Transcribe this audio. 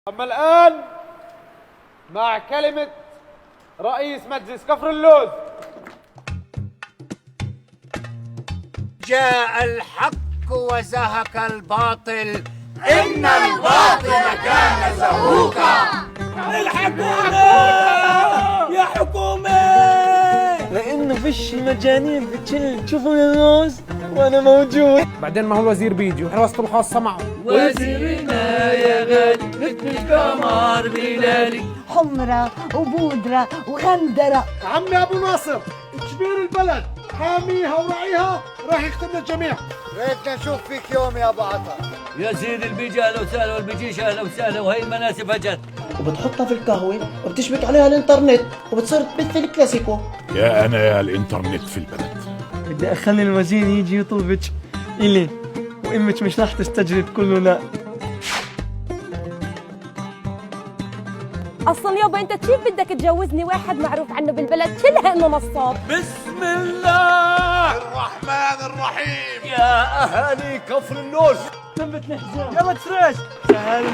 أما الآن مع كلمة رئيس مجلس كفر اللوز. جاء الحق وزهق الباطل، إن الباطل كان زهوقا. الحكومة يا حكومة، لأنه فيش مجانين بتشيل تشوفوا اللوز وأنا موجود. بعدين ما هو الوزير بيجي وحراسة الخاصة معه. وزيرنا يا غالي مثل القمر بلالي، حمرة وبودرة وغندرة. عمي ابو ناصر كبير البلد حاميها وراعيها راح يخدمنا الجميع. ريتنا نشوف فيك يوم يا ابو عطا. يا سيدي اللي بيجي اهلا وسهلا واللي بيجيش اهلا وسهلا، وهي المناسب اجت. وبتحطها في القهوة وبتشبك عليها الانترنت وبتصير تبث الكلاسيكو. يا أنا يا الإنترنت في البلد. بدي أخلي الوزير يجي يطلبك إلي، وإمك مش راح تستجري تقول له لا. اصلا يابا انت كيف بدك تجوزني واحد معروف عنه بالبلد كلها انه نصاب؟ بسم الله الرحمن الرحيم. يا اهالي كفر اللوز، ثبت الحزام يلا تفرش. تعالوا